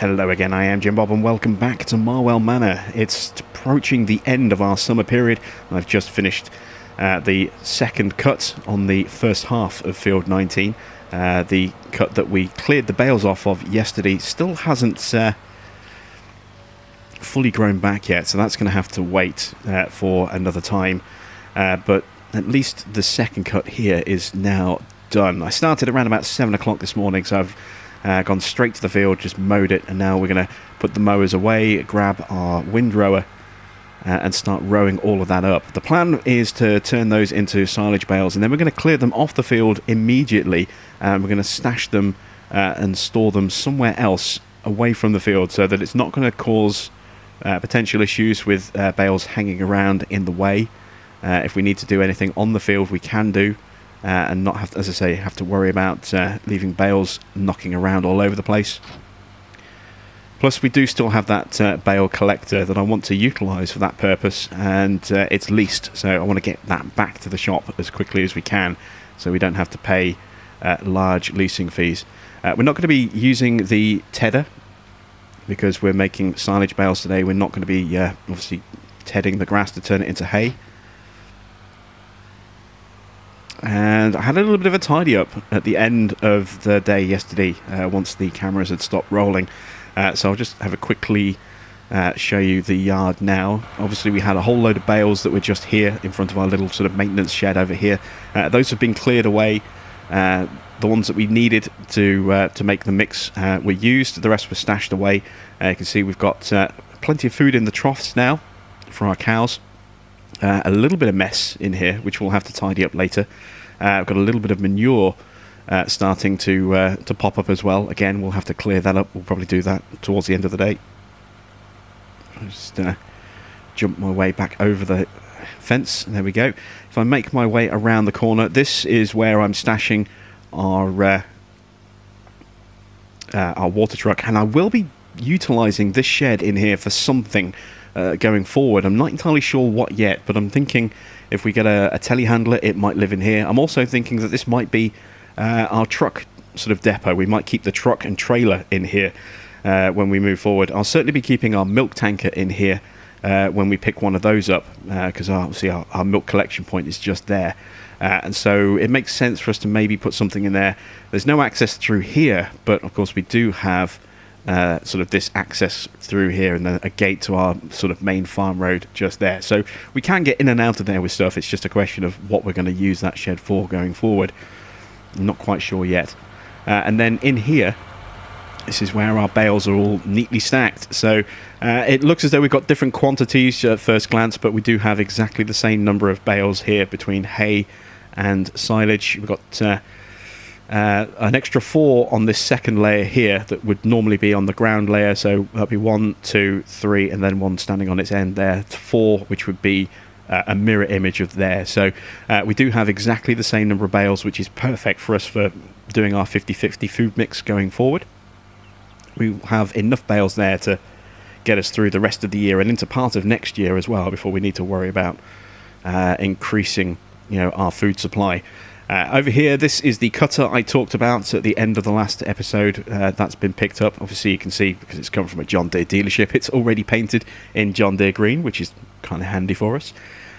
Hello again, I am Jim Bob and welcome back to Marwell Manor. It's approaching the end of our summer period. I've just finished the second cut on the first half of Field 19. The cut that we cleared the bales off of yesterday still hasn't fully grown back yet, so that's going to have to wait for another time. But at least the second cut here is now done. I started around about 7 o'clock this morning, so I've gone straight to the field, just mowed it, and now we're going to put the mowers away, grab our windrower and start rowing all of that up. The plan is to turn those into silage bales, and then we're going to clear them off the field immediately, and we're going to stash them and store them somewhere else away from the field so that it's not going to cause potential issues with bales hanging around in the way. If we need to do anything on the field, we can do. And not have to, as I say, have to worry about leaving bales knocking around all over the place. Plus, we do still have that bale collector that I want to utilise for that purpose, and it's leased, so I want to get that back to the shop as quickly as we can, so we don't have to pay large leasing fees. We're not going to be using the tedder because we're making silage bales today. We're not going to be obviously tedding the grass to turn it into hay. And I had a little bit of a tidy up at the end of the day yesterday once the cameras had stopped rolling. So I'll just have a quickly show you the yard now. Obviously we had a whole load of bales that were just here in front of our little sort of maintenance shed over here. Those have been cleared away. The ones that we needed to make the mix were used. The rest were stashed away. You can see we've got plenty of food in the troughs now for our cows. A little bit of mess in here, which we'll have to tidy up later. I've got a little bit of manure starting to pop up as well. Again, we'll have to clear that up. We'll probably do that towards the end of the day. I'll just jump my way back over the fence. There we go. If I make my way around the corner, this is where I'm stashing our water truck, and I will be utilising this shed in here for something going forward. I'm not entirely sure what yet, but I'm thinking if we get a telehandler, it might live in here. I'm also thinking that this might be our truck sort of depot. We might keep the truck and trailer in here when we move forward. I'll certainly be keeping our milk tanker in here when we pick one of those up, because obviously our milk collection point is just there. And so it makes sense for us to maybe put something in there. There's no access through here, but of course we do have sort of this access through here, and then a gate to our sort of main farm road just there. So we can get in and out of there with stuff. It's just a question of what we're going to use that shed for going forward. I'm not quite sure yet. And then in here, this is where our bales are all neatly stacked. So it looks as though we've got different quantities at first glance, but we do have exactly the same number of bales here between hay and silage. We've got an extra 4 on this second layer here that would normally be on the ground layer, so that'll be 1, 2, 3, and then one standing on its end there, 4, which would be a mirror image of there. So we do have exactly the same number of bales, which is perfect for us for doing our 50-50 food mix going forward. We have enough bales there to get us through the rest of the year and into part of next year as well, before we need to worry about increasing, our food supply. Over here, this is the cutter I talked about at the end of the last episode. That's been picked up. Obviously, you can see, because it's come from a John Deere dealership, it's already painted in John Deere green, which is kind of handy for us.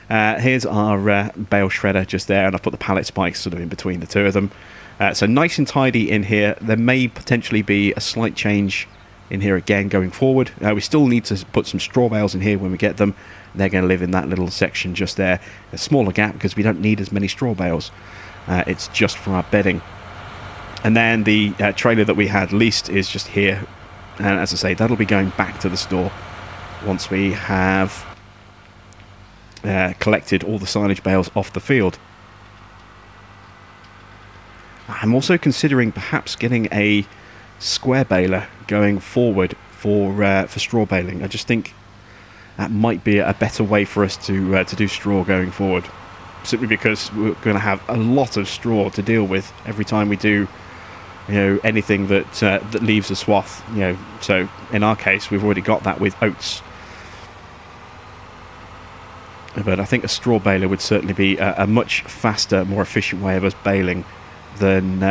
Here's our bale shredder just there, and I've put the pallet spikes sort of in between the two of them. So nice and tidy in here. There may potentially be a slight change in here again going forward. We still need to put some straw bales in here when we get them. They're going to live in that little section just there. A smaller gap because we don't need as many straw bales. It's just for our bedding. And then the trailer that we had leased is just here, and as I say, that'll be going back to the store once we have collected all the silage bales off the field. I'm also considering perhaps getting a square baler going forward for straw baling. I just think that might be a better way for us to do straw going forward. Simply because we're going to have a lot of straw to deal with every time we do, anything that leaves a swath. So in our case, we've already got that with oats. But I think a straw baler would certainly be a much faster, more efficient way of us baling than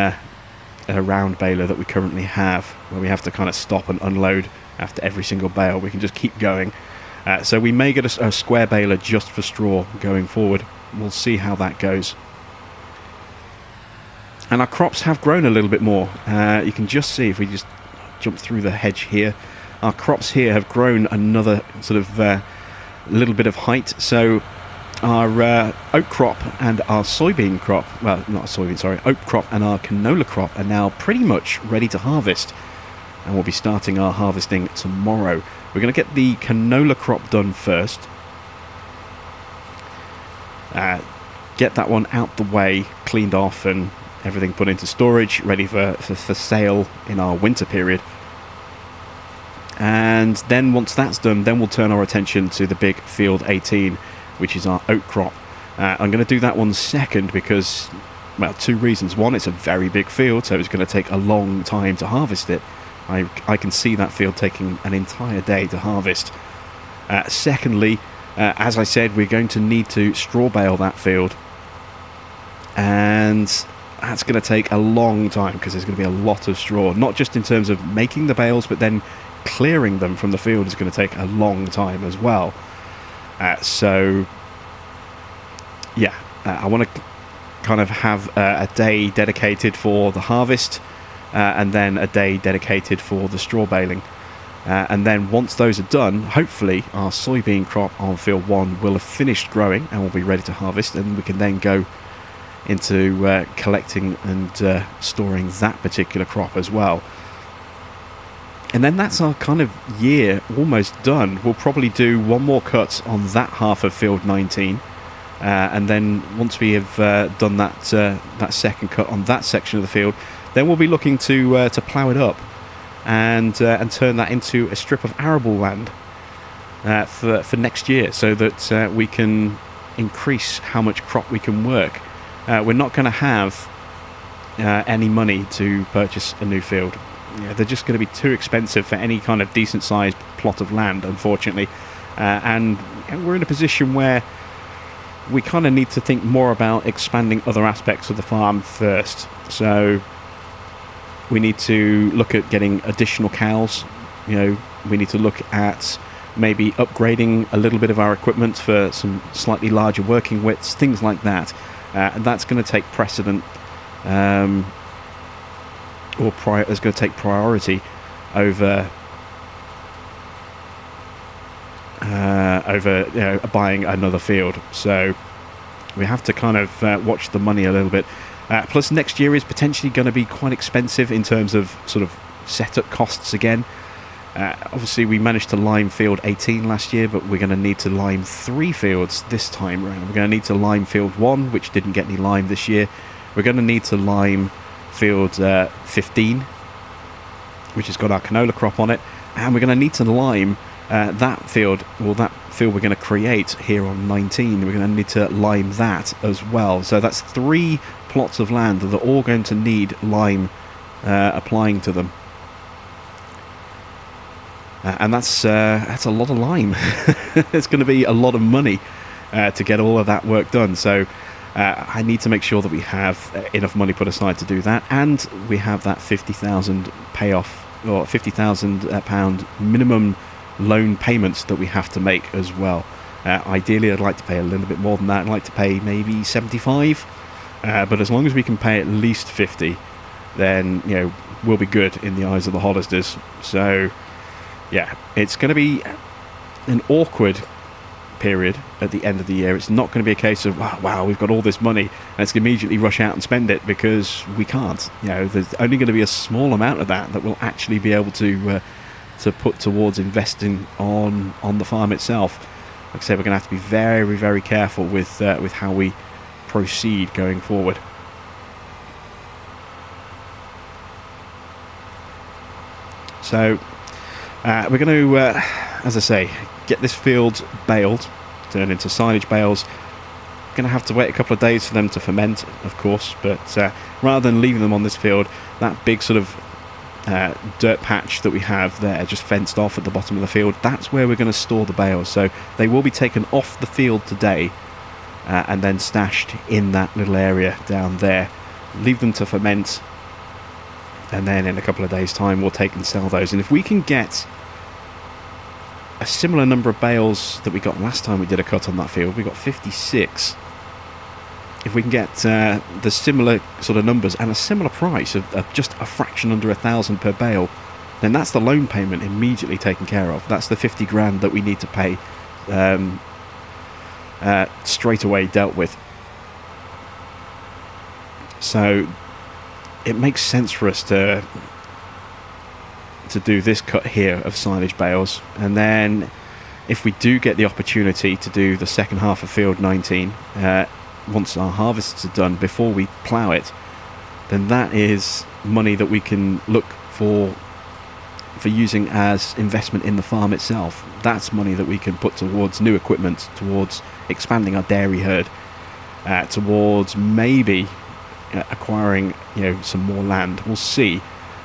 round baler that we currently have, where we have to kind of stop and unload after every single bale. We can just keep going. So we may get a square baler just for straw going forward. We'll see how that goes. And our crops have grown a little bit more. You can just see, if we just jump through the hedge here, our crops here have grown another sort of little bit of height. So our oat crop and our soybean crop, well, not a soybean, sorry, oat crop and our canola crop are now pretty much ready to harvest. And we'll be starting our harvesting tomorrow. We're going to get the canola crop done first. Get that one out the way, cleaned off, and everything put into storage, ready for sale in our winter period. And then once that's done, then we'll turn our attention to the big field 18, which is our oat crop. I'm going to do that one second because, well, two reasons. One, it's a very big field, so it's going to take a long time to harvest it. I can see that field taking an entire day to harvest. Secondly, as I said, we're going to need to straw bale that field, and that's going to take a long time because there's going to be a lot of straw, not just in terms of making the bales, but then clearing them from the field is going to take a long time as well. So yeah, I want to kind of have a day dedicated for the harvest, and then a day dedicated for the straw baling. And then once those are done, hopefully our soybean crop on field 1 will have finished growing and will be ready to harvest, and we can then go into collecting and storing that particular crop as well. And then that's our kind of year almost done. We'll probably do one more cut on that half of field 19, and then once we have done that second cut on that section of the field, then we'll be looking to plough it up and turn that into a strip of arable land for next year, so that we can increase how much crop we can work. We're not going to have any money to purchase a new field. They're just going to be too expensive for any kind of decent sized plot of land, unfortunately. And we're in a position where we kind of need to think more about expanding other aspects of the farm first. So we need to look at getting additional cows. We need to look at maybe upgrading a little bit of our equipment for some slightly larger working widths, things like that. And that's going to take precedent, is going to take priority over buying another field. So we have to kind of watch the money a little bit. Plus next year is potentially going to be quite expensive in terms of sort of setup costs again. Obviously we managed to lime field 18 last year, but we're going to need to lime 3 fields this time around. We're going to need to lime field 1, which didn't get any lime this year. We're going to need to lime field 15, which has got our canola crop on it, and we're going to need to lime that field we're going to create here on 19. We're going to need to lime that as well. So that's 3 plots of land that are all going to need lime applying to them. And that's a lot of lime. It's going to be a lot of money to get all of that work done. So I need to make sure that we have enough money put aside to do that, and we have that 50,000 payoff, or 50,000 pound minimum loan payments that we have to make as well. Ideally, I'd like to pay a little bit more than that. I'd like to pay maybe 75, but as long as we can pay at least 50, then we'll be good in the eyes of the Hollisters. So yeah, it's going to be an awkward period at the end of the year. It's not going to be a case of wow, we've got all this money and let's immediately rush out and spend it, because we can't. There's only going to be a small amount of that we'll actually be able to put towards investing on the farm itself. Like I said, we're going to have to be very, very careful with how we proceed going forward. So we're going to, as I say, get this field baled, turned into silage bales. Going to have to wait a couple of days for them to ferment, of course, but rather than leaving them on this field, that big sort of dirt patch that we have there, just fenced off at the bottom of the field, that's where we're going to store the bales. So they will be taken off the field today and then stashed in that little area down there. Leave them to ferment, and then in a couple of days' time we'll take and sell those. And if we can get a similar number of bales that we got last time we did a cut on that field, we got 56. If we can get the similar sort of numbers and a similar price of just a fraction under 1,000 per bale, then that's the loan payment immediately taken care of. That's the 50 grand that we need to pay straight away dealt with. So it makes sense for us to do this cut here of silage bales, and then if we do get the opportunity to do the second half of field 19 once our harvests are done before we plough it, then that is money that we can look for using as investment in the farm itself. That's money that we can put towards new equipment, towards expanding our dairy herd, towards maybe acquiring, you know, some more land. We'll see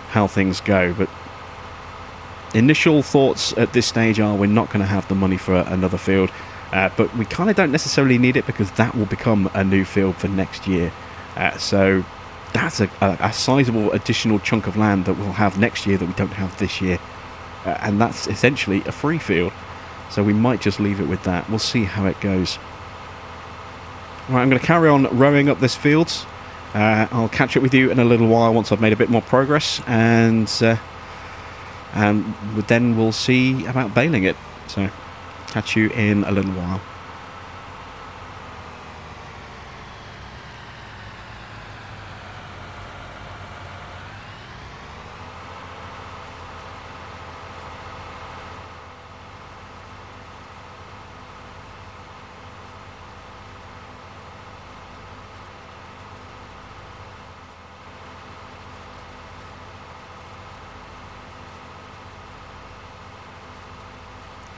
how things go, but initial thoughts at this stage are we're not going to have the money for another field, but we kind of don't necessarily need it because that will become a new field for next year. So that's a sizable additional chunk of land that we'll have next year that we don't have this year, and that's essentially a free field. So we might just leave it with that. We'll see how it goes. Right, I'm going to carry on rowing up this field. I'll catch up with you in a little while once I've made a bit more progress, and then we'll see about baling it. So catch you in a little while.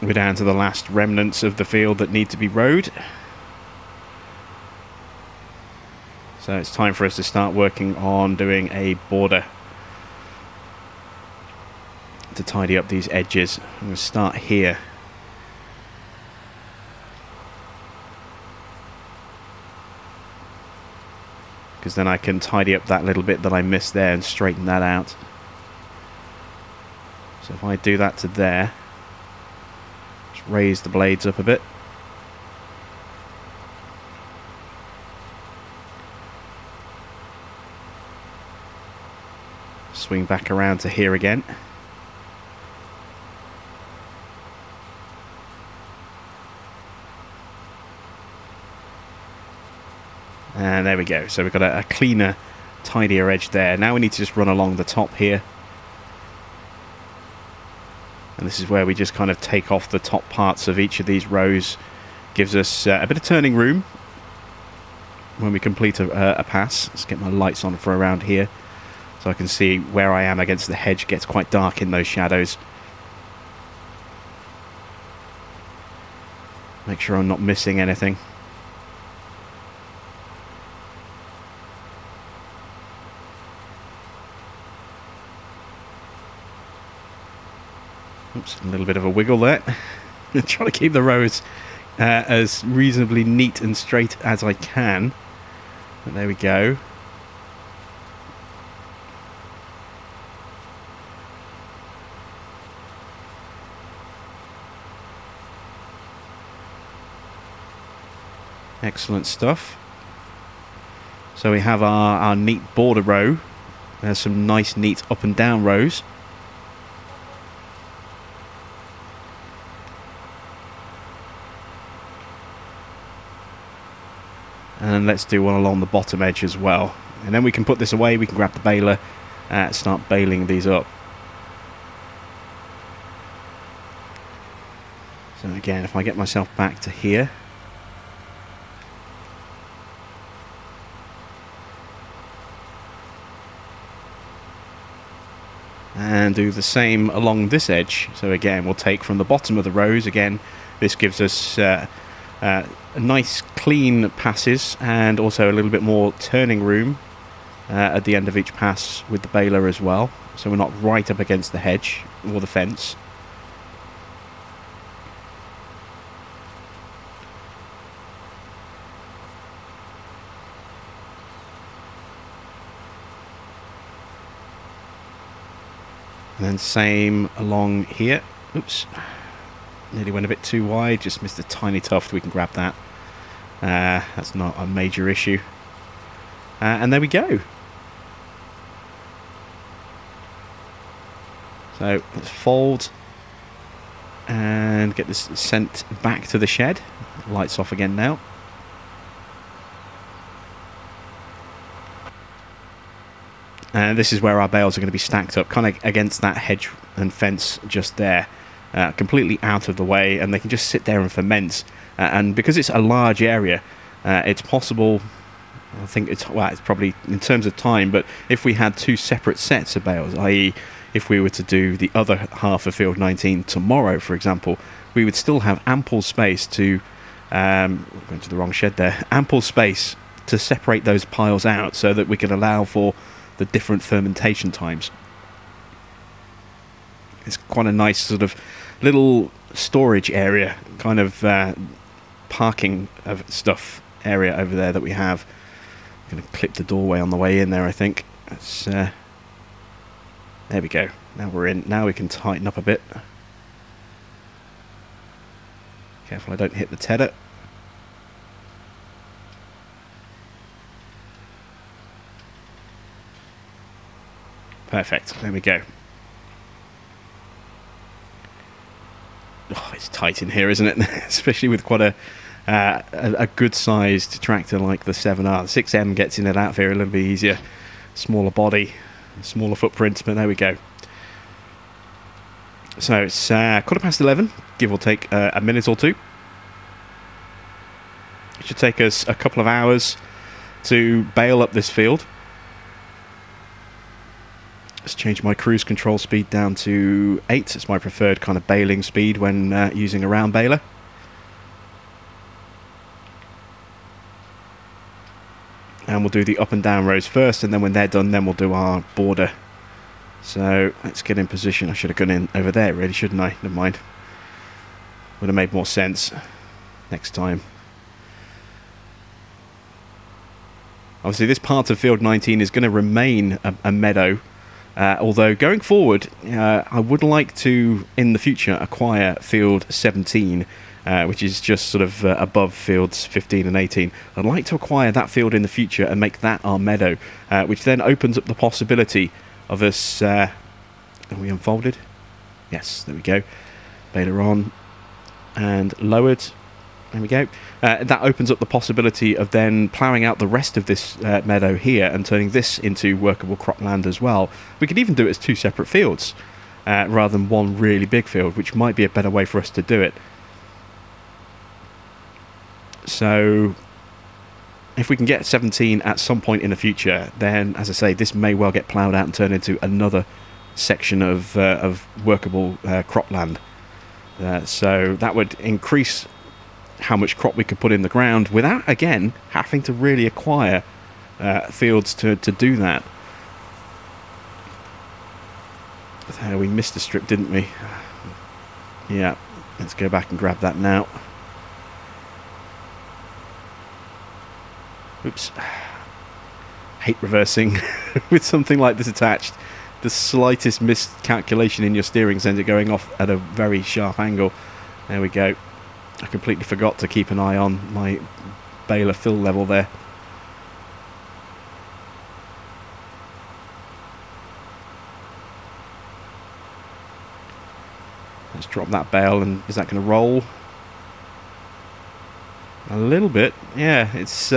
We're down to the last remnants of the field that need to be rowed. So it's time for us to start working on doing a border to tidy up these edges. I'm going to start here. Because then I can tidy up that little bit that I missed there and straighten that out. So if I do that to there, raise the blades up a bit. Swing back around to here again. And there we go. So we've got a cleaner, tidier edge there. Now we need to just run along the top here. And this is where we just kind of take off the top parts of each of these rows. Gives us a bit of turning room when we complete a pass. Let's get my lights on for around here so I can see where I am against the hedge. It gets quite dark in those shadows. Make sure I'm not missing anything. Oops, a little bit of a wiggle there. Trying to keep the rows as reasonably neat and straight as I can. But there we go. Excellent stuff. So we have our neat border row. There's some nice neat up and down rows. And let's do one along the bottom edge as well. And then we can put this away, we can grab the baler, start baling these up. So again, if I get myself back to here. And do the same along this edge. So again, we'll take from the bottom of the rows. Again, this gives us nice clean passes and also a little bit more turning room at the end of each pass with the baler as well, so we're not right up against the hedge or the fence. And then same along here. Oops. Nearly went a bit too wide. Just missed a tiny tuft. We can grab that. That's not a major issue. And there we go. So let's fold and get this sent back to the shed. Lights off again now. And this is where our bales are going to be stacked up, kind of against that hedge and fence just there. Completely out of the way, and they can just sit there and ferment. And because it's a large area, it's possible, I think it's probably in terms of time, but if we had two separate sets of bales, i.e. if we were to do the other half of Field 19 tomorrow, for example, we would still have ample space to, going to the wrong shed there, ample space to separate those piles out so that we could allow for the different fermentation times. It's quite a nice sort of little storage area, kind of parking of stuff area over there that we have. I'm going to clip the doorway on the way in there, I think. That's, there we go. Now we're in. Now we can tighten up a bit. Careful I don't hit the tedder. Perfect. There we go. Oh, it's tight in here, isn't it? Especially with quite a good-sized tractor like the 7R. The 6M gets in and out of here a little bit easier. Smaller body, smaller footprint, but there we go. So it's 11:15, give or take a minute or two. It should take us a couple of hours to bale up this field. Let's change my cruise control speed down to 8. It's my preferred kind of baling speed when using a round baler. And we'll do the up and down rows first, and then when they're done, then we'll do our border. So let's get in position. I should have gone in over there, really, shouldn't I? Never mind. Would have made more sense next time. Obviously, this part of Field 19 is going to remain a meadow. Although going forward, I would like to, in the future, acquire Field 17, which is just sort of above Fields 15 and 18. I'd like to acquire that field in the future and make that our meadow, which then opens up the possibility of us... are we unfolded? Yes, there we go. Baler on and lowered. There we go. That opens up the possibility of then ploughing out the rest of this meadow here and turning this into workable cropland as well. We could even do it as two separate fields rather than one really big field, which might be a better way for us to do it. So if we can get 17 at some point in the future, then, as I say, this may well get ploughed out and turned into another section of workable cropland. So that would increase how much crop we could put in the ground without, again, having to really acquire fields to do that. We missed a strip, didn't we? Yeah, let's go back and grab that now. Oops. Hate reversing with something like this attached. The slightest miscalculation in your steering sends it going off at a very sharp angle. There we go. I completely forgot to keep an eye on my baler fill level there. Let's drop that bale, and is that going to roll? A little bit, yeah. It's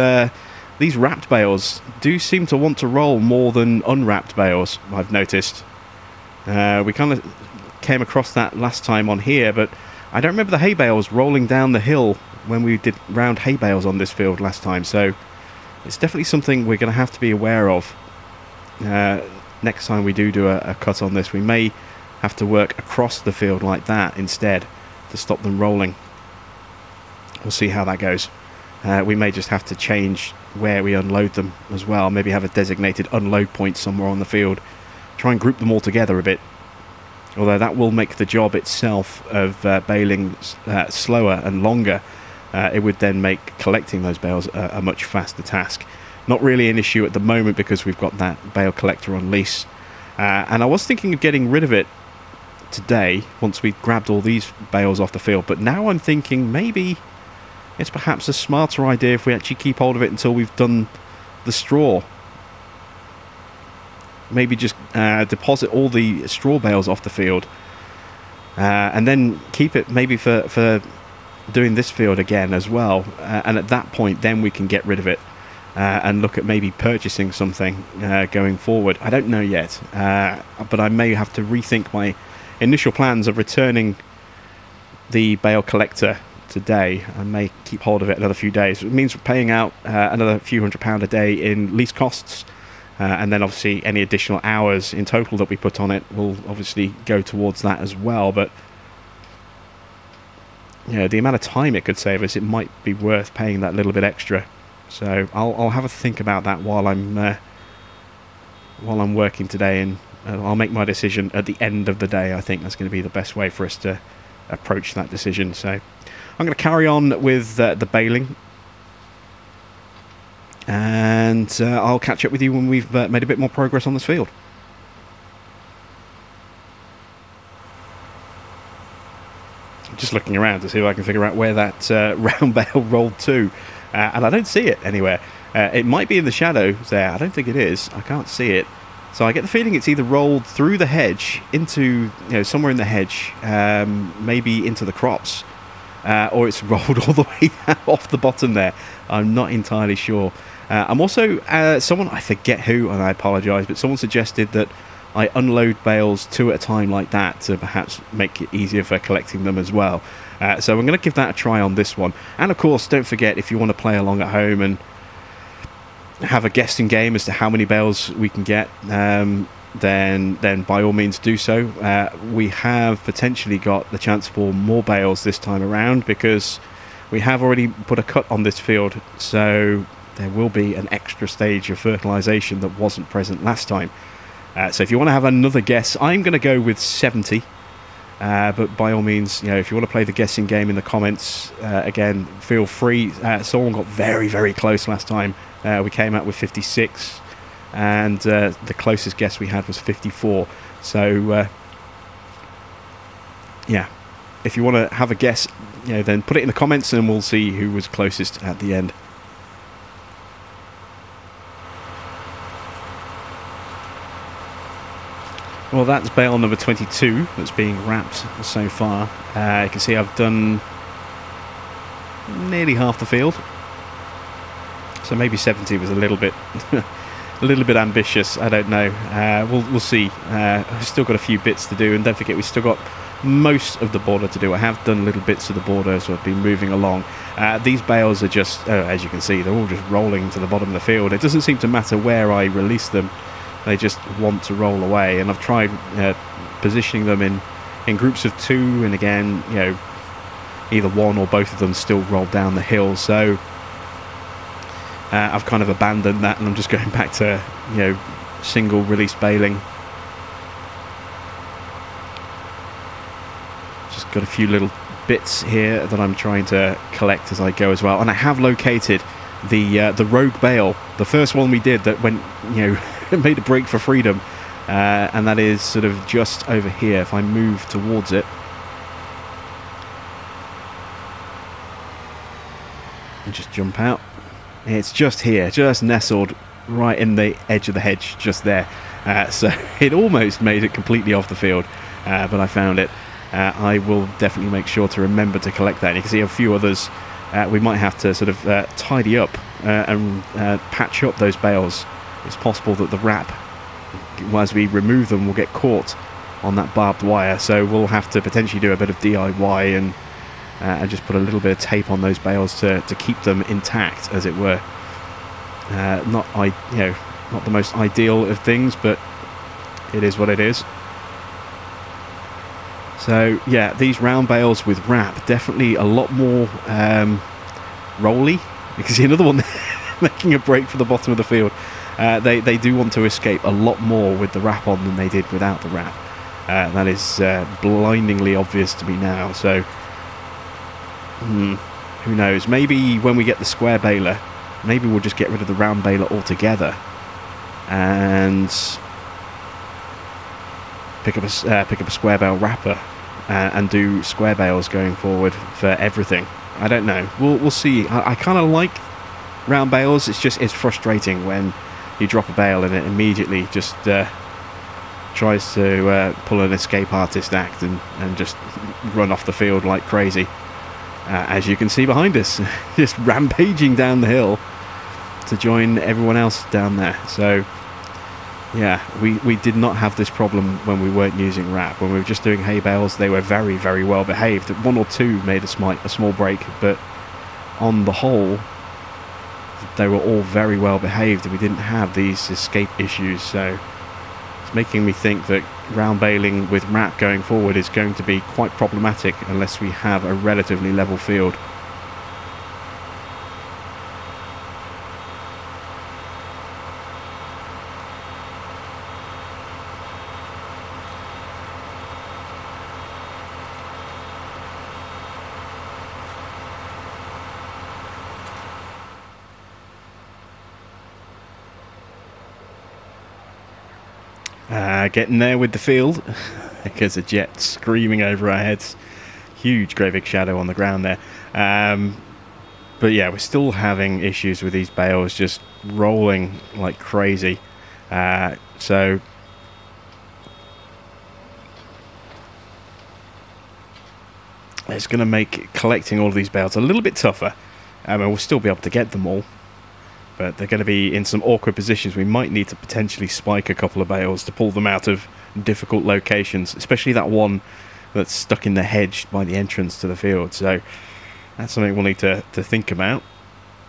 these wrapped bales do seem to want to roll more than unwrapped bales, I've noticed. We kind of came across that last time on here, but I don't remember the hay bales rolling down the hill when we did round hay bales on this field last time, so it's definitely something we're going to have to be aware of. Next time we do a cut on this, we may have to work across the field like that instead to stop them rolling. We'll see how that goes. We may just have to change where we unload them as well, maybe have a designated unload point somewhere on the field, try and group them all together a bit. Although that will make the job itself of baling slower and longer. It would then make collecting those bales a much faster task. Not really an issue at the moment because we've got that bale collector on lease. And I was thinking of getting rid of it today once we grabbed all these bales off the field, but now I'm thinking maybe it's perhaps a smarter idea if we actually keep hold of it until we've done the straw. Maybe just deposit all the straw bales off the field, and then keep it maybe for doing this field again as well, and at that point then we can get rid of it and look at maybe purchasing something going forward. I don't know yet, but I may have to rethink my initial plans of returning the bale collector today. I may keep hold of it another few days. It means we're paying out another few £100 a day in lease costs, and then obviously any additional hours in total that we put on it will obviously go towards that as well. But you know, the amount of time it could save us, it might be worth paying that little bit extra. So I'll have a think about that while I'm working today, and I'll make my decision at the end of the day. I think that's going to be the best way for us to approach that decision. So I'm going to carry on with the baling, and I'll catch up with you when we've made a bit more progress on this field. Just looking around to see if I can figure out where that round bale rolled to, and I don't see it anywhere. It might be in the shadows there. I don't think it is. I can't see it. So I get the feeling it's either rolled through the hedge into, somewhere in the hedge, maybe into the crops, or it's rolled all the way off the bottom there. I'm not entirely sure. I'm also, someone, I forget who, and I apologise, but someone suggested that I unload bales 2 at a time like that to perhaps make it easier for collecting them as well. So I'm going to give that a try on this one. And of course, don't forget, if you want to play along at home and have a guessing game as to how many bales we can get, then by all means do so. We have potentially got the chance for more bales this time around, because we have already put a cut on this field, so there will be an extra stage of fertilisation that wasn't present last time. So if you want to have another guess, I'm going to go with 70. But by all means, if you want to play the guessing game in the comments, again, feel free. Someone got very, very close last time. We came out with 56, and the closest guess we had was 54. So, yeah, if you want to have a guess, then put it in the comments, and we'll see who was closest at the end. Well, that's bale number 22 that's being wrapped so far. You can see I've done nearly half the field, so maybe 70 was a little bit ambitious. I don't know. We'll see. I've still got a few bits to do, and don't forget, we've still got most of the border to do. I have done little bits of the border, so I've been moving along. These bales are just, as you can see, they're all just rolling to the bottom of the field. It doesn't seem to matter where I release them. They just want to roll away, and I've tried positioning them in groups of 2, and again, either one or both of them still roll down the hill. So I've kind of abandoned that, and I'm just going back to single release baling. Just got a few little bits here that I'm trying to collect as I go as well, and I have located the rogue bale, the first one we did that went made a break for freedom, and that is sort of just over here. If I move towards it and just jump out, it's just here, just nestled right in the edge of the hedge, just there. So it almost made it completely off the field, but I found it. I will definitely make sure to remember to collect that. And you can see a few others we might have to sort of tidy up and patch up those bales. It's possible that the wrap, as we remove them, will get caught on that barbed wire, so we'll have to potentially do a bit of DIY and just put a little bit of tape on those bales to keep them intact, as it were. Not the most ideal of things, but it is what it is. So yeah, these round bales with wrap, definitely a lot more rolly. You can see another one making a break for the bottom of the field. They do want to escape a lot more with the wrap on than they did without the wrap. That is blindingly obvious to me now. So who knows? Maybe when we get the square baler, maybe we'll just get rid of the round baler altogether, and pick up a square bale wrapper and do square bales going forward for everything. I don't know. We'll see. I kind of like round bales. It's frustrating when you drop a bale and it immediately just tries to pull an escape artist act and just run off the field like crazy. As you can see behind us, just rampaging down the hill to join everyone else down there. So yeah, we did not have this problem when we weren't using wrap. When we were just doing hay bales, they were very, very well behaved. One or two made a small break, but on the whole, they were all very well behaved, and we didn't have these escape issues. So it's making me think that round baling with wrap going forward is going to be quite problematic unless we have a relatively level field. Getting there with the field because a jet screaming over our heads. Huge great big shadow on the ground there. But yeah, we're still having issues with these bales just rolling like crazy. So it's going to make collecting all of these bales a little bit tougher. And we'll still be able to get them all, but they're going to be in some awkward positions. We might need to potentially spike a couple of bales to pull them out of difficult locations, especially that one that's stuck in the hedge by the entrance to the field. So that's something we'll need to think about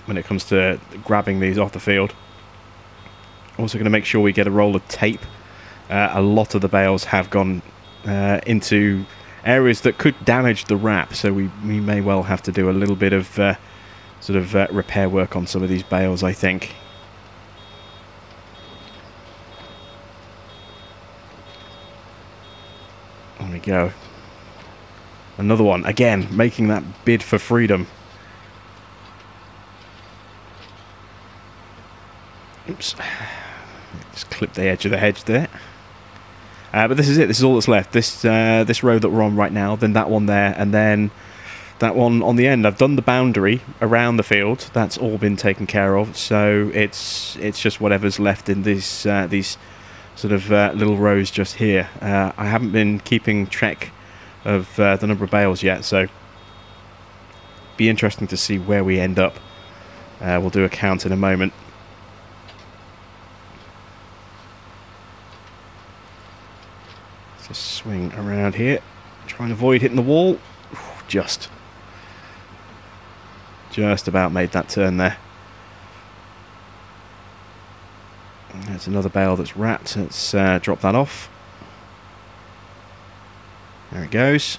when it comes to grabbing these off the field. Also going to make sure we get a roll of tape. A lot of the bales have gone into areas that could damage the wrap, so we may well have to do a little bit of repair work on some of these bales, I think. There we go. Another one, again, making that bid for freedom. Oops. Just clip the edge of the hedge there. But this is it. This is all that's left. This road that we're on right now, then that one there, and then that one on the end. I've done the boundary around the field. That's all been taken care of. So it's just whatever's left in these sort of little rows just here. I haven't been keeping track of the number of bales yet, so be interesting to see where we end up. We'll do a count in a moment. Let's just swing around here, try and avoid hitting the wall. Just about made that turn there. There's another bale that's wrapped. Let's drop that off. There it goes.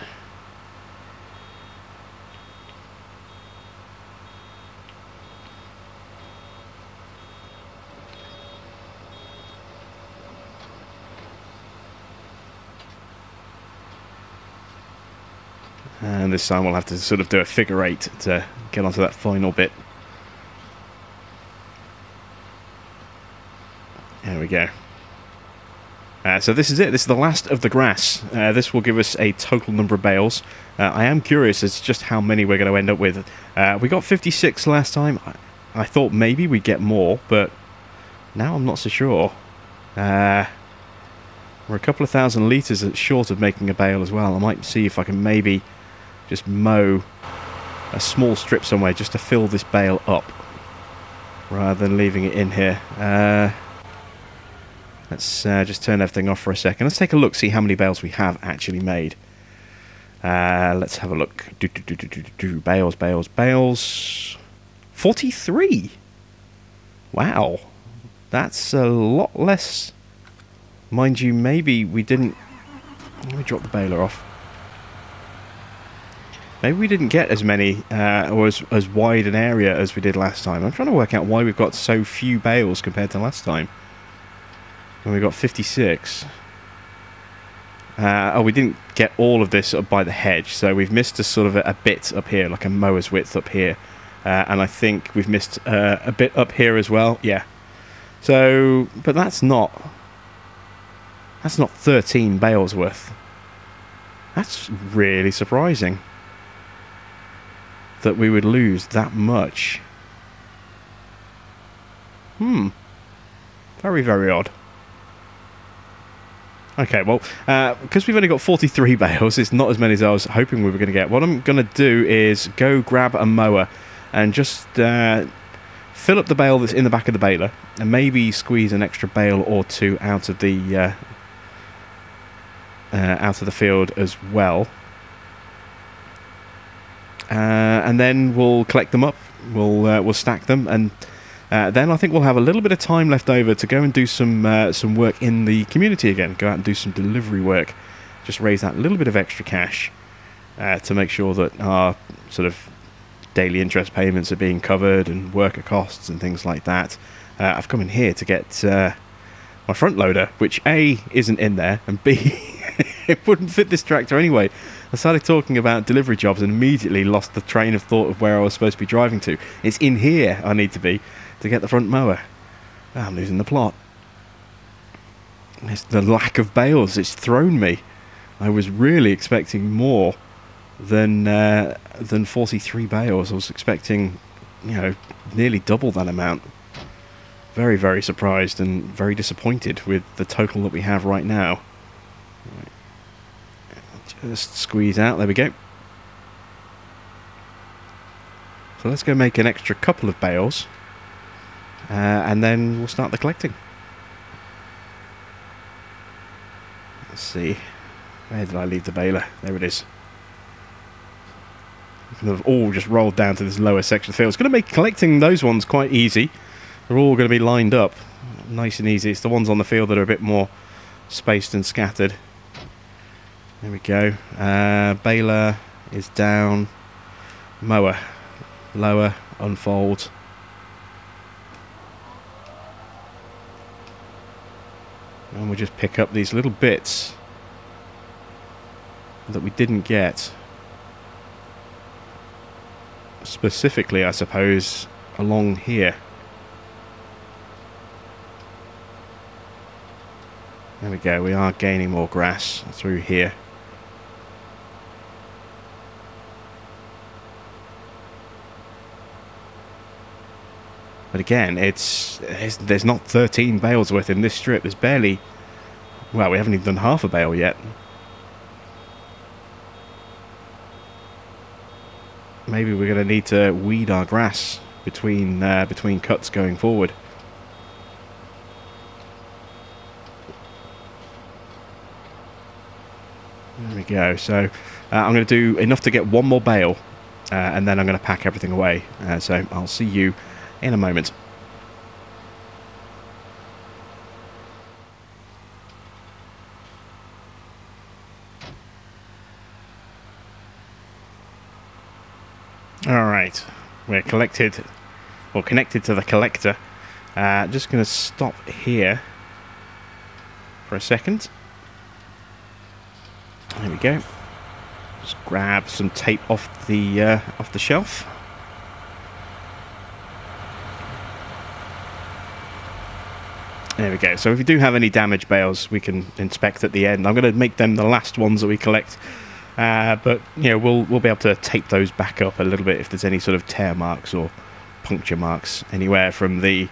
And this time we'll have to sort of do a figure eight to get onto that final bit. There we go. So this is it. This is the last of the grass. This will give us a total number of bales. I am curious as to just how many we're going to end up with. We got 56 last time. I thought maybe we'd get more, but now I'm not so sure. We're a couple of thousand litres short of making a bale as well. I might see if I can maybe just mow a small strip somewhere just to fill this bale up rather than leaving it in here. Let's just turn everything off for a second. Let's take a look, see how many bales we have actually made. Let's have a look. Bales. 43! Wow. That's a lot less. Mind you, maybe we didn't... Let me drop the baler off. Maybe we didn't get as many, or as wide an area as we did last time. I'm trying to work out why we've got so few bales compared to last time. When we got 56. Oh, we didn't get all of this up by the hedge, so we've missed a sort of a bit up here, like a mower's width up here. And I think we've missed a bit up here as well. Yeah. So, but that's not That's not 13 bales worth. That's really surprising that we would lose that much. Very, very odd. Okay, well, because we've only got 43 bales, it's not as many as I was hoping we were going to get. What I'm going to do is go grab a mower and just fill up the bale that's in the back of the baler, and maybe squeeze an extra bale or two out of the field as well. And then we'll collect them up. We'll stack them, and then I think we'll have a little bit of time left over to go and do some work in the community again. Go out and do some delivery work. Just raise that little bit of extra cash to make sure that our sort of daily interest payments are being covered and worker costs and things like that. I've come in here to get my front loader, which A, isn't in there, and B, it wouldn't fit this tractor anyway. I started talking about delivery jobs and immediately lost the train of thought of where I was supposed to be driving to. It's in here I need to be to get the front mower. I'm losing the plot. It's the lack of bales. It's thrown me. I was really expecting more than 43 bales. I was expecting, you know, nearly double that amount. Very, very surprised and very disappointed with the total that we have right now. Just squeeze out. There we go. So let's go make an extra couple of bales, and then we'll start the collecting. Let's see. Where did I leave the baler? There it is. They've all just rolled down to this lower section of the field. It's going to make collecting those ones quite easy. They're all going to be lined up nice and easy. It's the ones on the field that are a bit more spaced and scattered. There we go. Baler is down. Mower. Lower. Unfold. And we'll just pick up these little bits that we didn't get. Specifically, I suppose, along here. There we go. We are gaining more grass through here. But again, there's not 13 bales worth in this strip. There's barely... Well, we haven't even done half a bale yet. Maybe we're going to need to weed our grass between cuts going forward. There we go. So I'm going to do enough to get one more bale, and then I'm going to pack everything away. So I'll see you in a moment. Alright, we're connected to the collector. Just going to stop here for a second. There we go. Just grab some tape off the shelf. There we go. So if we do have any damaged bales, we can inspect at the end. I'm going to make them the last ones that we collect. But you know, we'll be able to tape those back up a little bit if there's any sort of tear marks or puncture marks anywhere from the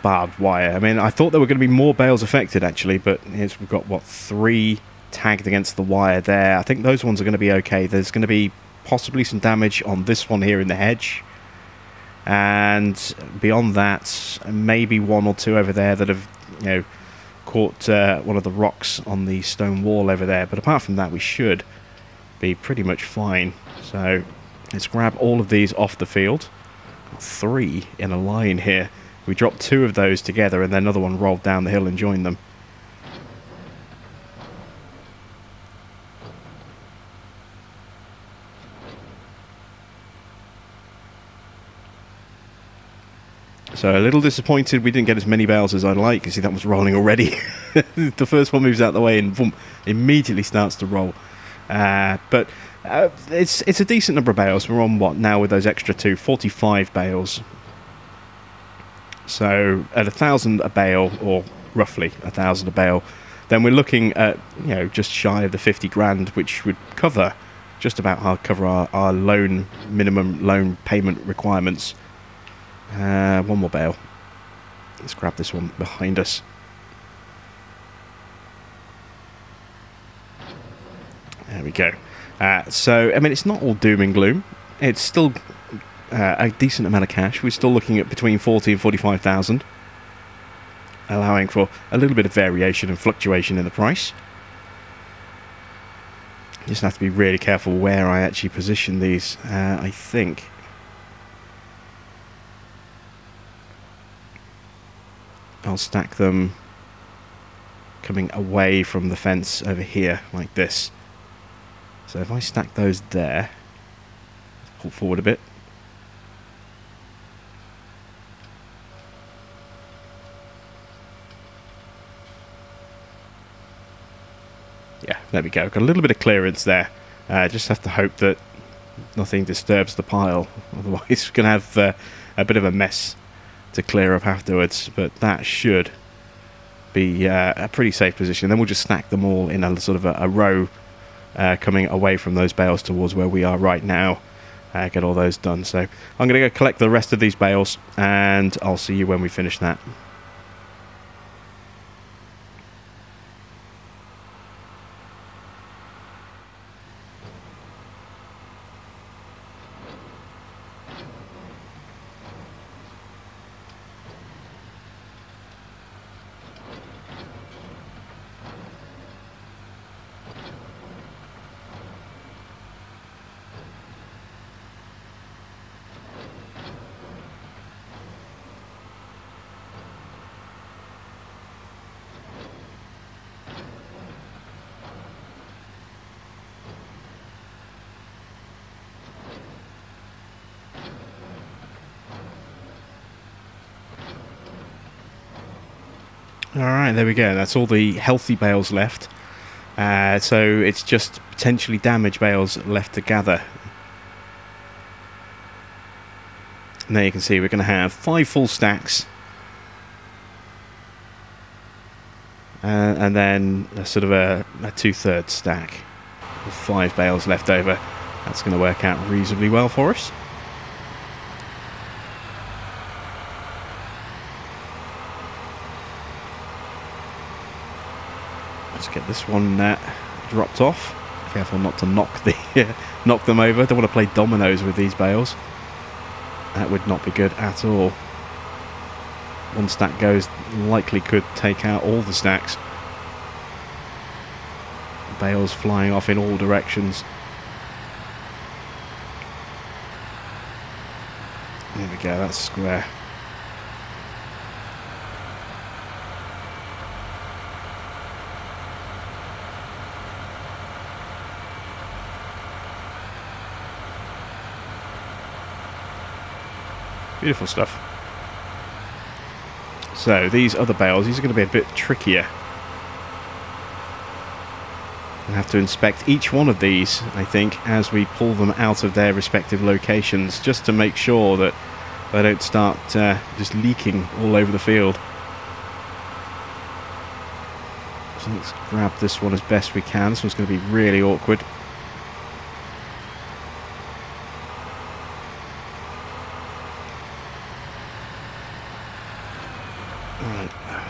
barbed wire. I mean, I thought there were going to be more bales affected actually, but we've got what, 3 tagged against the wire there. I think those ones are going to be okay. There's going to be possibly some damage on this one here in the hedge, and beyond that, maybe 1 or 2 over there that have, you know, caught one of the rocks on the stone wall over there. But apart from that, we should be pretty much fine. So let's grab all of these off the field. Got 3 in a line here. We dropped 2 of those together, and then another one rolled down the hill and joined them. So a little disappointed we didn't get as many bales as I'd like. You see that was rolling already. The first one moves out of the way and boom, immediately starts to roll. But it's a decent number of bales. We're on what now with those extra 2, 45 bales. So at 1,000 a bale, or roughly 1,000 a bale, then we're looking at, you know, just shy of the 50 grand, which would cover just about our loan, minimum loan payment requirements. One more bale. Let's grab this one behind us. There we go. So, I mean, it's not all doom and gloom. It's still a decent amount of cash. We're still looking at between 40 and 45,000, allowing for a little bit of variation and fluctuation in the price. Just have to be really careful where I actually position these. I think I'll stack them coming away from the fence over here like this. So if I stack those there, pull forward a bit. Yeah, there we go. Got a little bit of clearance there. Just have to hope that nothing disturbs the pile. Otherwise, we're going to have a bit of a mess to clear up afterwards. But that should be a pretty safe position. Then we'll just stack them all in a sort of a row, coming away from those bales towards where we are right now. Get all those done. So I'm going to go collect the rest of these bales, and I'll see you when we finish that. Alright, there we go. That's all the healthy bales left. So it's just potentially damaged bales left to gather. And there you can see we're going to have 5 full stacks. And then a sort of a 2/3 stack with 5 bales left over. That's going to work out reasonably well for us. Let's get this one dropped off. Careful not to knock them over. Don't want to play dominoes with these bales. That would not be good at all. One stack goes, likely could take out all the stacks. Bales flying off in all directions. There we go, that's square. Beautiful stuff. So these other bales, these are going to be a bit trickier. I have to inspect each one of these, I think, as we pull them out of their respective locations, just to make sure that they don't start just leaking all over the field. So let's grab this one as best we can. This one's going to be really awkward.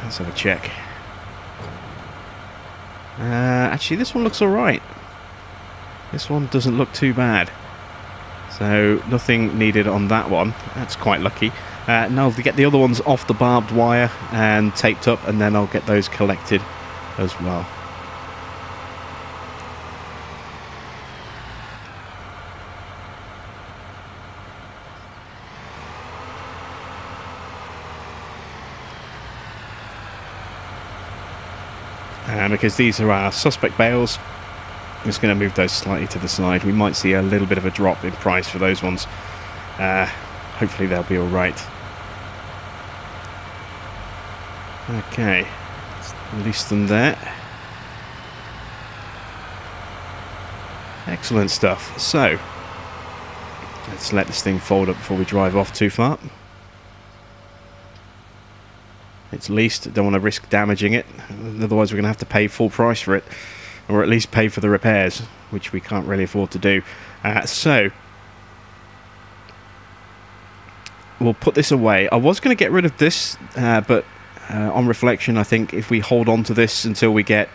Let's have a check. Actually, this one looks alright. This one doesn't look too bad. So, nothing needed on that one. That's quite lucky. Now, I'll get the other ones off the barbed wire and taped up, and then I'll get those collected as well. Because these are our suspect bales, I'm just going to move those slightly to the side. We might see a little bit of a drop in price for those ones. Hopefully they'll be alright. Okay, let's release them there. Excellent stuff. So, let's let this thing fold up before we drive off too far. It's leased. Don't want to risk damaging it. Otherwise, we're going to have to pay full price for it. Or at least pay for the repairs, which we can't really afford to do. So, we'll put this away. I was going to get rid of this, but on reflection, I think if we hold on to this until we get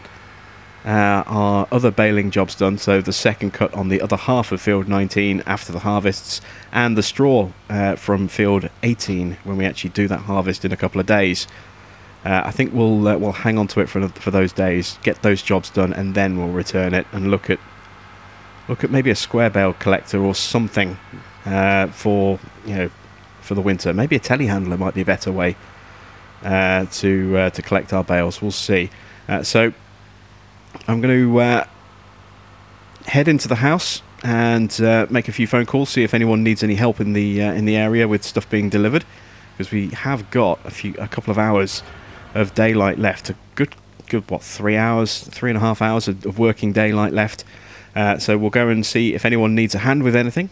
our other baling jobs done, so the second cut on the other half of field 19 after the harvests, and the straw from field 18 when we actually do that harvest in a couple of days, I think we'll hang on to it for those days, get those jobs done, and then we'll return it and look at maybe a square bale collector or something for the winter. Maybe a telehandler might be a better way to collect our bales. We'll see. So I'm going to head into the house and make a few phone calls, see if anyone needs any help in the area with stuff being delivered, because we have got a couple of hours of daylight left. A good what, 3.5 hours of working daylight left. So we'll go and see if anyone needs a hand with anything,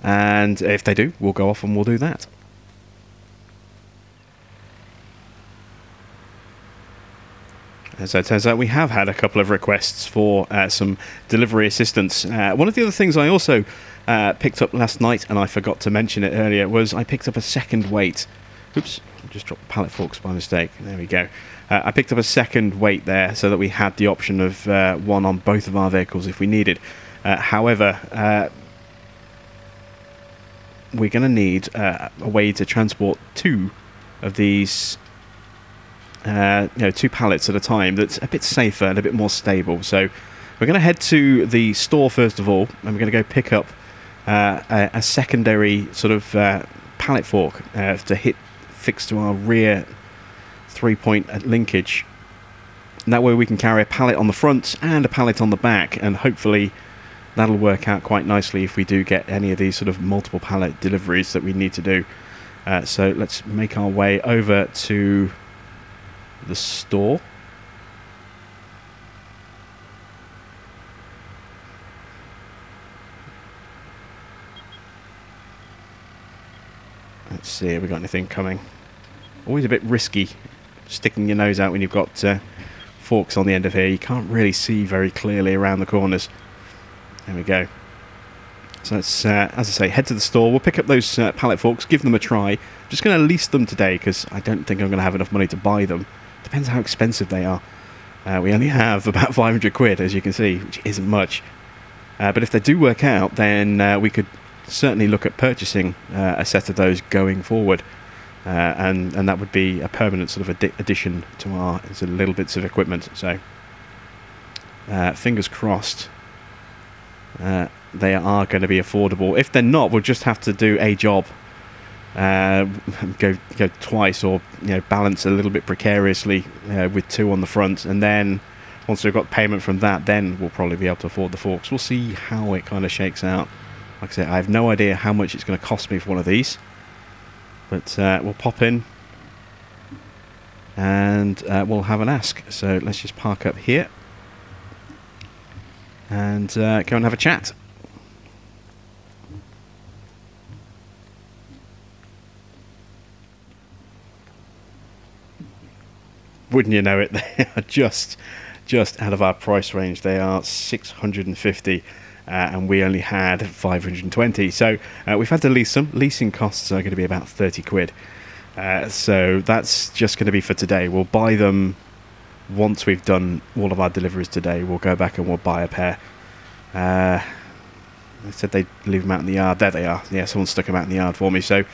and if they do, we'll go off and we'll do that. As it turns out, we have had a couple of requests for some delivery assistance. One of the other things I also picked up last night, and I forgot to mention it earlier, was I picked up a second weight. Oops, I just dropped pallet forks by mistake. There we go. I picked up a second weight there so that we had the option of one on both of our vehicles if we needed. However, we're going to need a way to transport two of these 2 pallets at a time that's a bit safer and a bit more stable. So we're going to head to the store first of all, and we're going to go pick up a secondary sort of pallet fork to fix to our rear 3-point linkage, and that way we can carry a pallet on the front and a pallet on the back, and hopefully that'll work out quite nicely if we do get any of these sort of multiple pallet deliveries that we need to do. So let's make our way over to the store. Let's see, have we got anything coming? Always a bit risky sticking your nose out when you've got forks on the end of here. You can't really see very clearly around the corners. There we go. So let's, as I say, head to the store. We'll pick up those pallet forks, give them a try. I'm just going to lease them today because I don't think I'm going to have enough money to buy them. Depends how expensive they are. We only have about 500 quid, as you can see, which isn't much. But if they do work out, then we could certainly look at purchasing a set of those going forward. And that would be a permanent sort of addition to our sort of little bits of equipment. So fingers crossed they are going to be affordable. If they're not, we'll just have to do a job, go twice, or balance a little bit precariously with 2 on the front, and then once we've got payment from that, then we'll probably be able to afford the forks. We'll see how it kind of shakes out. Like I said, I have no idea how much it's going to cost me for one of these, but we'll pop in and we'll have an ask. So let's just park up here and go and have a chat. Wouldn't you know it, they are just out of our price range. They are 650 and we only had 520. So we've had to lease them. Leasing costs are going to be about 30 quid. So that's just going to be for today. We'll buy them once we've done all of our deliveries today. We'll go back and we'll buy a pair. They said they'd leave them out in the yard. There they are. Yeah, someone stuck them out in the yard for me. So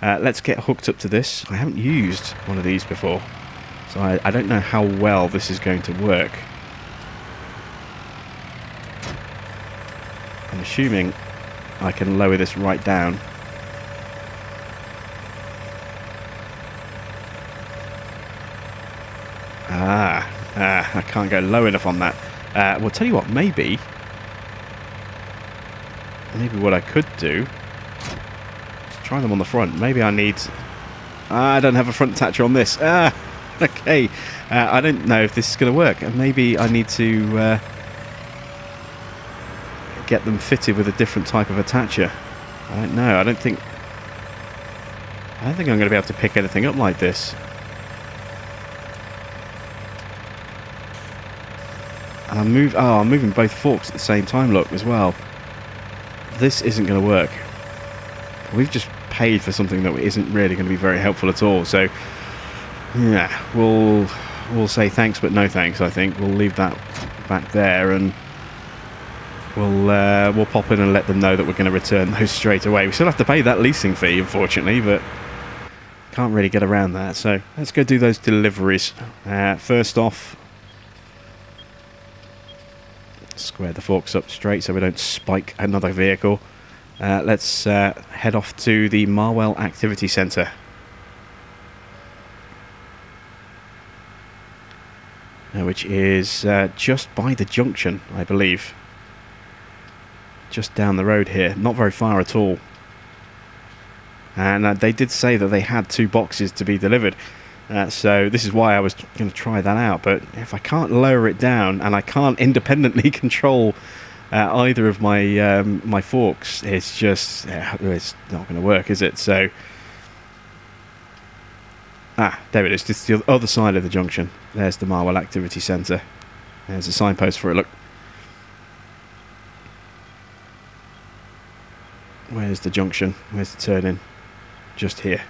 let's get hooked up to this. I haven't used one of these before, so I don't know how well this is going to work. I'm assuming I can lower this right down. I can't go low enough on that. Well, tell you what, maybe what I could do, try them on the front. Maybe I need... I don't have a front attacher on this. Okay. I don't know if this is going to work. Maybe I need to get them fitted with a different type of attacher. I don't know. I don't think... I don't think I'm going to be able to pick anything up like this. And I'm moving both forks at the same time, look, as well. This isn't going to work. We've just paid for something that isn't really going to be very helpful at all. So, yeah, we'll say thanks but no thanks, I think. We'll leave that back there, and we'll pop in and let them know that we're going to return those straight away. We still have to pay that leasing fee, unfortunately, but can't really get around that. So let's go do those deliveries. First off, square the forks up straight so we don't spike another vehicle. Let's head off to the Marwell Activity Centre. Which is just by the junction, I believe. Just down the road here. Not very far at all. And they did say that they had 2 boxes to be delivered. So this is why I was going to try that out. But if I can't lower it down and I can't independently control either of my my forks, it's just it's not going to work, is it? So there it is. It's the other side of the junction. There's the Marwell Activity Centre. There's a signpost for it. Look. Where's the junction? Where's the turn in? Just here.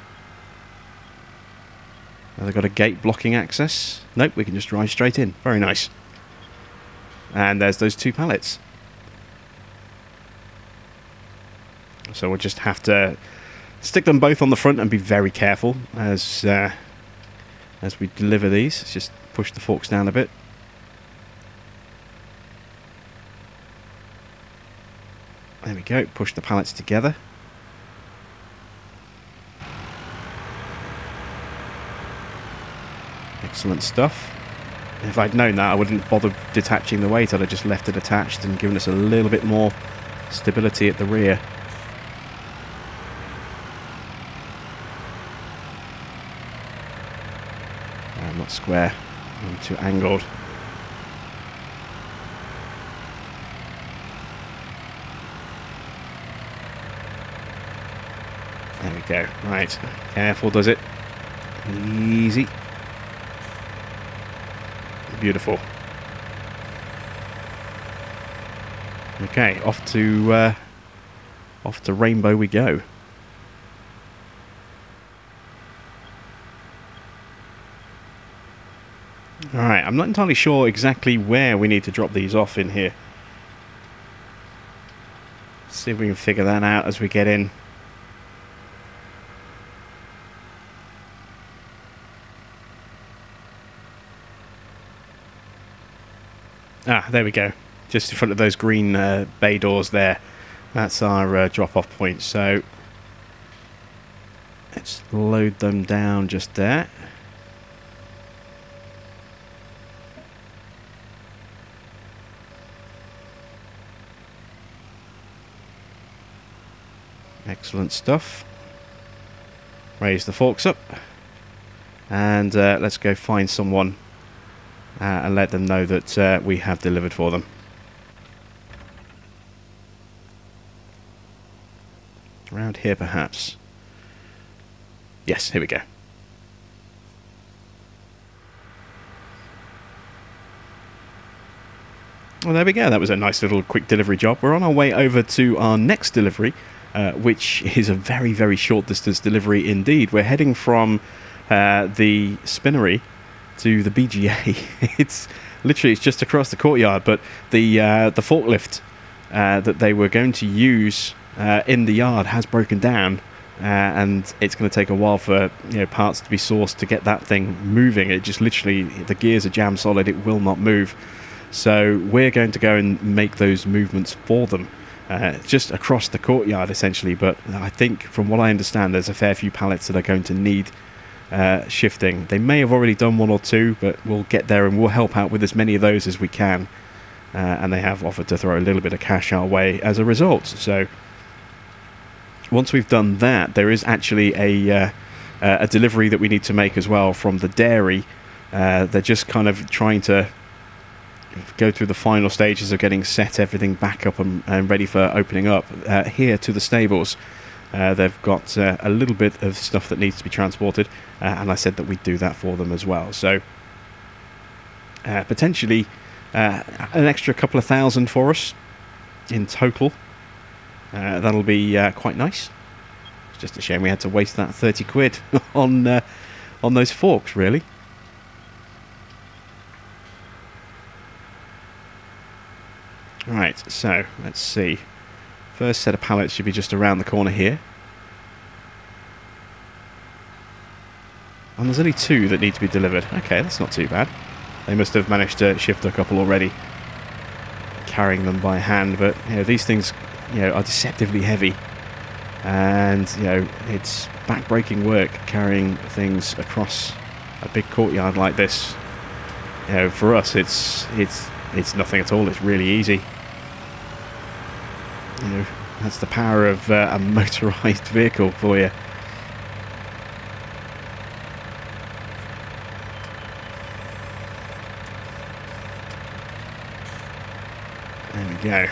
Have they got a gate blocking access? Nope, we can just drive straight in. Very nice. And there's those 2 pallets. So we'll just have to stick them both on the front and be very careful as we deliver these. Let's just push the forks down a bit. There we go. Push the pallets together. Excellent stuff. If I'd known that, I wouldn't bother detaching the weight. I'd have just left it attached and given us a little bit more stability at the rear. Not square. I'm too angled. There we go. Right. Careful, does it? Easy. Beautiful. Okay, off to Rainbow we go. Alright, I'm not entirely sure exactly where we need to drop these off in here. See if we can figure that out as we get in. There we go. Just in front of those green bay doors there. That's our drop-off point. So let's load them down just there. Excellent stuff. Raise the forks up. And let's go find someone and let them know that we have delivered for them. Around here, perhaps. Yes, here we go. Well, there we go. That was a nice little quick delivery job. We're on our way over to our next delivery, which is a very, very short distance delivery indeed. We're heading from the spinnery to the BGA. It's just across the courtyard, but the forklift that they were going to use in the yard has broken down, and it's going to take a while for parts to be sourced to get that thing moving. It just literally, the gears are jammed solid, it will not move. So we're going to go and make those movements for them, just across the courtyard essentially. But I think from what I understand, there's a fair few pallets that are going to need shifting. They may have already done 1 or 2, but we'll get there and we'll help out with as many of those as we can. And they have offered to throw a little bit of cash our way as a result. So once we've done that, there is actually a delivery that we need to make as well from the dairy. They're just kind of trying to go through the final stages of getting everything back up and ready for opening up here to the stables. They've got a little bit of stuff that needs to be transported, and I said that we'd do that for them as well. So potentially an extra couple of thousand for us in total. That'll be quite nice. It's just a shame we had to waste that 30 quid on those forks, really. Right, so let's see. First set of pallets should be just around the corner here. And there's only 2 that need to be delivered. Okay, that's not too bad. They must have managed to shift a couple already, carrying them by hand. But you know, these things, you know, are deceptively heavy, and you know, it's back-breaking work carrying things across a big courtyard like this. You know, for us, it's nothing at all. It's really easy. You know, that's the power of a motorised vehicle for you. There we go.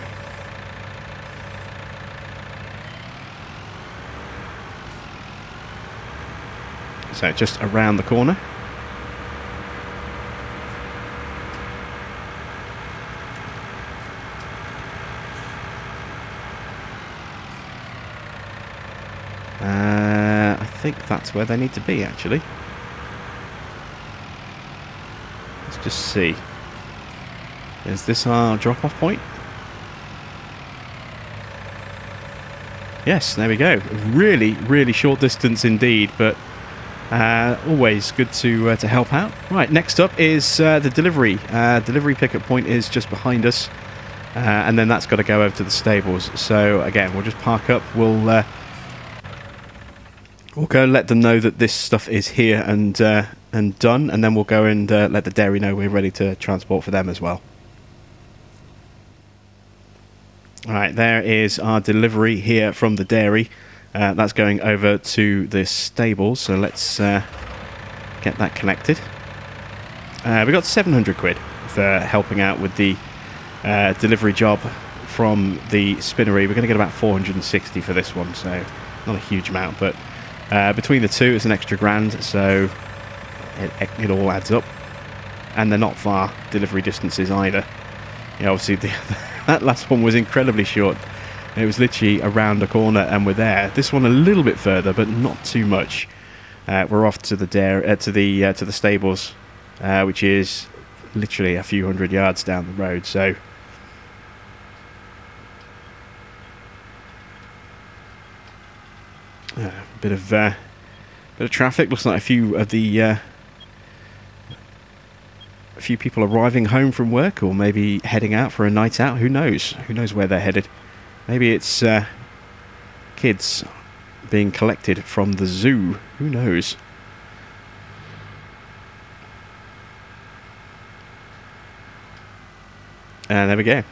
So just around the corner. I think that's where they need to be, actually. Let's just see. Is this our drop-off point? Yes, there we go. Really, really short distance indeed, but always good to help out. Right, next up is the delivery. Delivery pickup point is just behind us, and then that's got to go over to the stables. So again, we'll just park up. We'll go let them know that this stuff is here and done, and then we'll go and let the dairy know we're ready to transport for them as well. Alright, there is our delivery here from the dairy. That's going over to the stables, so let's get that collected. We got 700 quid for helping out with the delivery job from the spinnery. We're going to get about 460 for this one, so not a huge amount, but between the two it's an extra grand, so it all adds up. And they're not far delivery distances either. You know, obviously that last one was incredibly short. It was literally around the corner and we're there. This one a little bit further, but not too much. We're off to the to the stables, which is literally a few hundred yards down the road. So bit of traffic. Looks like a few of the a few people arriving home from work, or maybe heading out for a night out. Who knows? Who knows where they're headed? Maybe it's kids being collected from the zoo. Who knows? And there we go.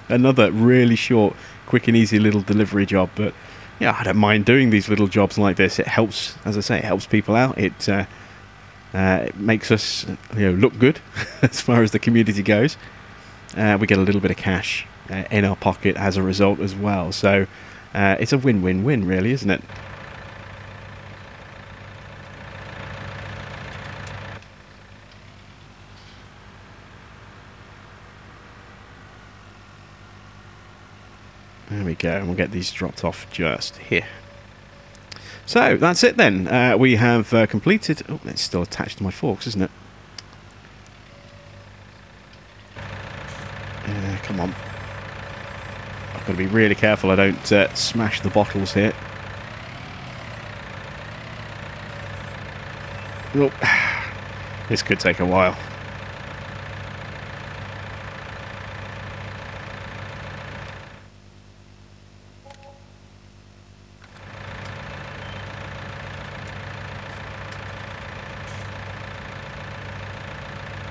Another really short, quick and easy little delivery job. But yeah, I don't mind doing these little jobs like this. It helps, as I say, it helps people out. It makes us, look good as far as the community goes. We get a little bit of cash in our pocket as a result as well. So it's a win-win-win, really, isn't it? There we go, and we'll get these dropped off just here. So that's it then. We have completed. Oh, it's still attached to my forks, isn't it? Come on. I've got to be really careful I don't smash the bottles here. Oh, this could take a while.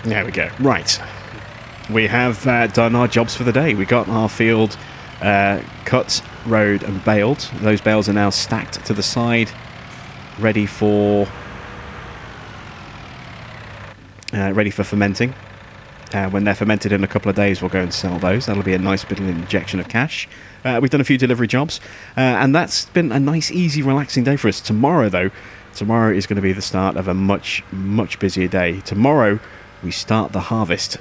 There we go. Right. We have done our jobs for the day. We got our field cut, rowed and baled. Those bales are now stacked to the side, ready for fermenting. When they're fermented in a couple of days, we'll go and sell those. That'll be a nice bit of injection of cash. We've done a few delivery jobs, and that's been a nice, easy, relaxing day for us. Tomorrow, though, tomorrow is going to be the start of a much, much busier day. Tomorrow, we start the harvest.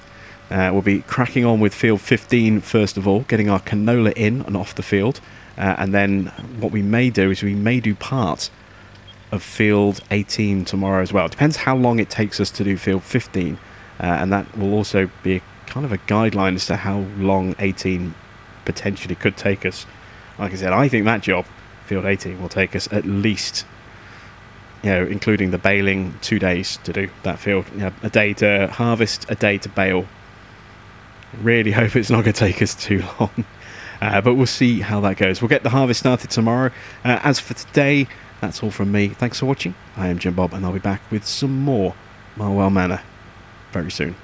We'll be cracking on with field 15 first of all, getting our canola in and off the field. And then what we may do is we may do part of field 18 tomorrow as well. It depends how long it takes us to do field 15. And that will also be kind of a guideline as to how long 18 potentially could take us. Like I said, I think that job, field 18, will take us at least, you know, including the baling, 2 days to do that field. You know, a day to harvest, a day to bale. Really hope it's not going to take us too long. But we'll see how that goes. We'll get the harvest started tomorrow. As for today, that's all from me. Thanks for watching. I am Jim Bob, and I'll be back with some more Marwell Manor very soon.